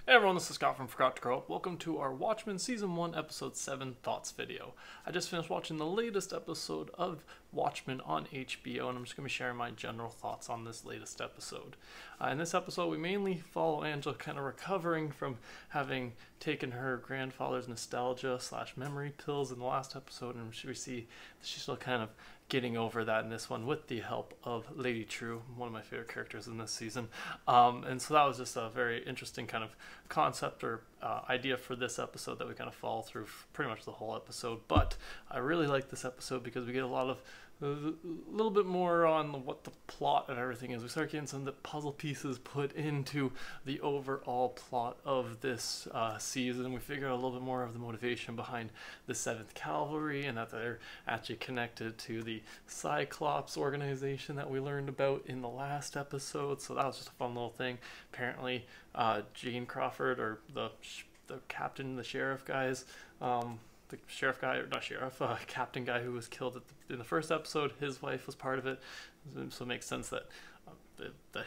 Hey everyone, this is Scott from Forgot to Grow Up. Welcome to our Watchmen Season 1 Episode 7 Thoughts video. I just finished watching the latest episode of Watchmen on HBO, and I'm just going to be sharing my general thoughts on this latest episode. In this episode, we mainly follow Angela kind of recovering from having taken her grandfather's nostalgia / memory pills in the last episode, and we see that she's still kind of getting over that in this one with the help of Lady True, one of my favorite characters in this season. And so that was just a very interesting kind of concept or idea for this episode that we kind of follow through pretty much the whole episode. But I really like this episode because we get a lot of a little bit more on what the plot and everything is. We start getting some of the puzzle pieces put into the overall plot of this season. We figure out a little bit more of the motivation behind the 7th Cavalry and that they're actually connected to the Cyclops organization that we learned about in the last episode. So that was just a fun little thing. Apparently, Jane Crawford, or the captain, the sheriff guys, the sheriff guy, or not sheriff, captain guy who was killed in the first episode, his wife was part of it, so it makes sense that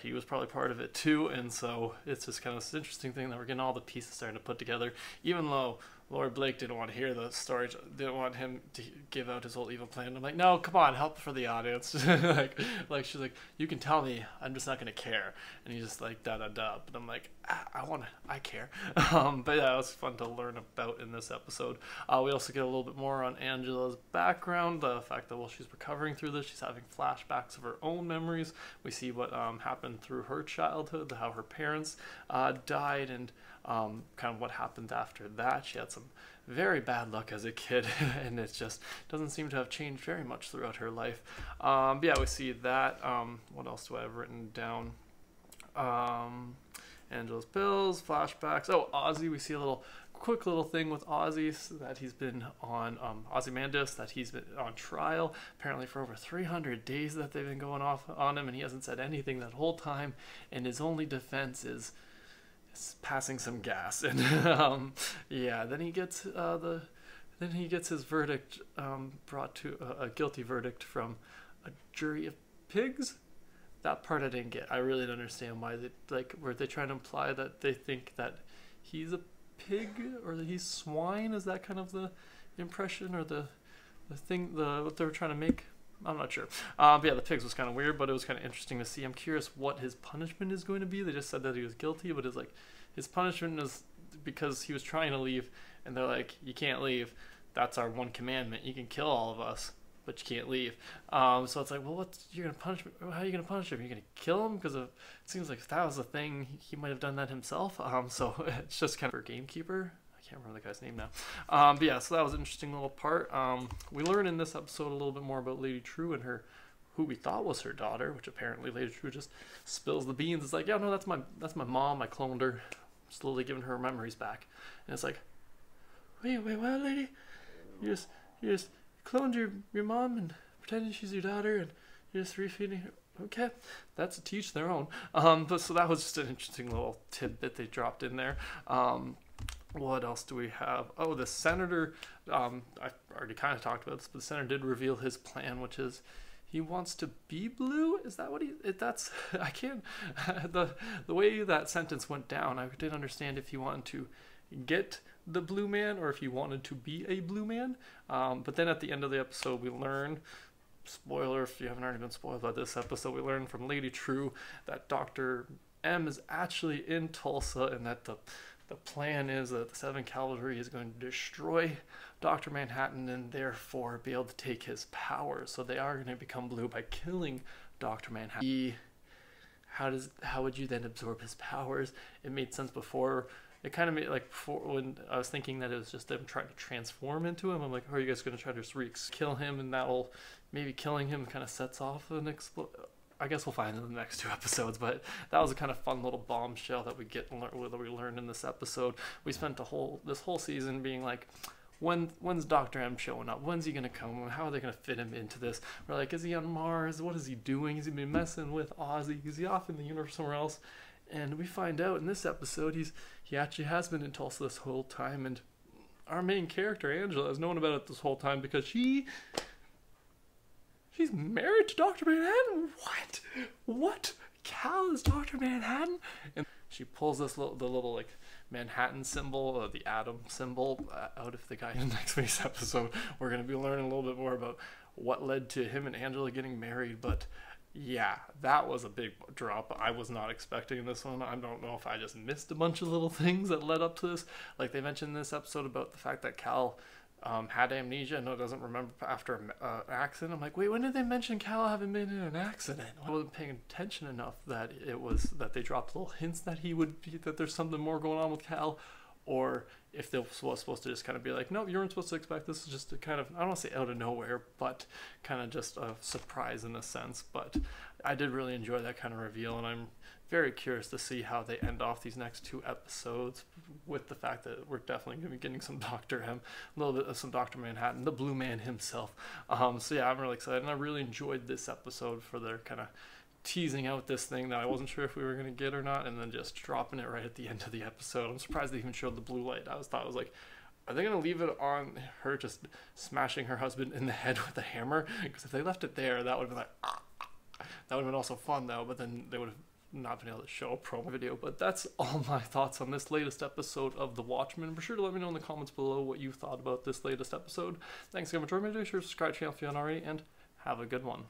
he was probably part of it too. And so it's just kind of this interesting thing that we're getting all the pieces starting to put together, even though Laura Blake didn't want to hear the story, didn't want him to give out his whole evil plan. I'm like, no, come on, help for the audience. like she's like, you can tell me, I'm just not gonna care. And he's just like, da da da. But I'm like, I care. But yeah, it was fun to learn about in this episode. We also get a little bit more on Angela's background, the fact that while she's recovering through this, she's having flashbacks of her own memories. We see what happened through her childhood, how her parents died, and kind of what happened after that. She had some very bad luck as a kid, and it just doesn't seem to have changed very much throughout her life. But yeah, we see that. What else do I have written down? Angela's pills, flashbacks. Oh, Ozzy. We see a quick little thing with Ozzy, that he's been on Ozymandias, that he's been on trial apparently for over 300 days that they've been going off on him, and he hasn't said anything that whole time, and his only defense is passing some gas. And yeah, then he gets his verdict brought to a guilty verdict from a jury of pigs. That part I didn't get. I really didn't understand why were they trying to imply that they think that he's a pig or that he's swine? Is that kind of the impression or the thing, what they were trying to make? I'm not sure. But yeah, the pigs was kind of weird, but it was kind of interesting to see. I'm curious what his punishment is going to be. They just said that he was guilty, but his punishment is because he was trying to leave, and they're like, you can't leave. That's our one commandment. You can kill all of us, but you can't leave. So it's like, well, you're gonna punish me? How are you gonna punish him? You're gonna kill him? Because it seems like if that was the thing, he might have done that himself. So it's just kind of for gamekeeper. I can't remember the guy's name now. But yeah, so that was an interesting little part. We learn in this episode a little bit more about Lady True and who we thought was her daughter, which apparently Lady True just spills the beans. It's like, yeah, no, that's my mom. I cloned her, slowly giving her memories back. And it's like, wait, what, lady? You just cloned your mom and pretending she's your daughter, and you're just refeeding her. Okay, that's to teach their own. But so that was just an interesting little tidbit they dropped in there. What else do we have? Oh, the senator. I already kind of talked about this, but the senator did reveal his plan, which is he wants to be blue. Is that what that's? I can't. The way that sentence went down, I didn't understand if he wanted to get the blue man or if he wanted to be a blue man. But then at the end of the episode, we learn. Spoiler if you haven't already been spoiled by this episode, we learn from Lady True that Dr. M is actually in Tulsa, and that the plan is that the 7th Cavalry is going to destroy Dr. Manhattan and therefore be able to take his powers. So they are going to become blue by killing Dr. Manhattan. How would you then absorb his powers? It made sense before. It kind of made, like, before, when I was thinking that it was just them trying to transform into him. I'm like, are you guys going to try to kill him, and that'll maybe killing him kind of sets off an explosion? I guess we'll find in the next 2 episodes, but that was a kind of fun little bombshell that we learned in this episode. We spent this whole season being like, when's Dr. M showing up? When's he gonna come? How are they gonna fit him into this? We're like, is he on Mars? What is he doing? Has he been messing with Ozzy? Is he off in the universe somewhere else? And we find out in this episode he actually has been in Tulsa this whole time, and our main character Angela has known about it this whole time because she's married to Dr. Manhattan. What? Cal is Dr. Manhattan? And she pulls the little like Manhattan symbol, the atom symbol, out of the guy in next week's episode. We're going to be learning a little bit more about what led to him and Angela getting married, but yeah, that was a big drop. I was not expecting this one. I don't know if I just missed a bunch of little things that led up to this. Like they mentioned in this episode about the fact that Cal had amnesia and doesn't remember after an accident. I'm like, wait, when did they mention Cal having been in an accident? I wasn't paying attention enough that they dropped little hints that that there's something more going on with Cal, or if they were supposed to just kind of be like, no, you weren't supposed to expect this. Is just a kind of, I don't want to say out of nowhere, but kind of just a surprise in a sense. But I did really enjoy that kind of reveal, and I'm very curious to see how they end off these next 2 episodes, with the fact that we're definitely going to be getting some Dr. M, a little bit of some Dr. Manhattan, the Blue Man himself. So yeah, I'm really excited, and I really enjoyed this episode for their kind of teasing out this thing that I wasn't sure if we were going to get or not, and then just dropping it right at the end of the episode. I'm surprised they even showed the blue light. I was like, are they going to leave it on her just smashing her husband in the head with a hammer? Because if they left it there, that would have been like, that would have been also fun though, but then they would have not been able to show a promo video. But that's all my thoughts on this latest episode of The Watchmen. Be sure to let me know in the comments below what you thought about this latest episode. Thanks again for joining me today. Be sure to subscribe to the channel if you haven't already, and have a good one.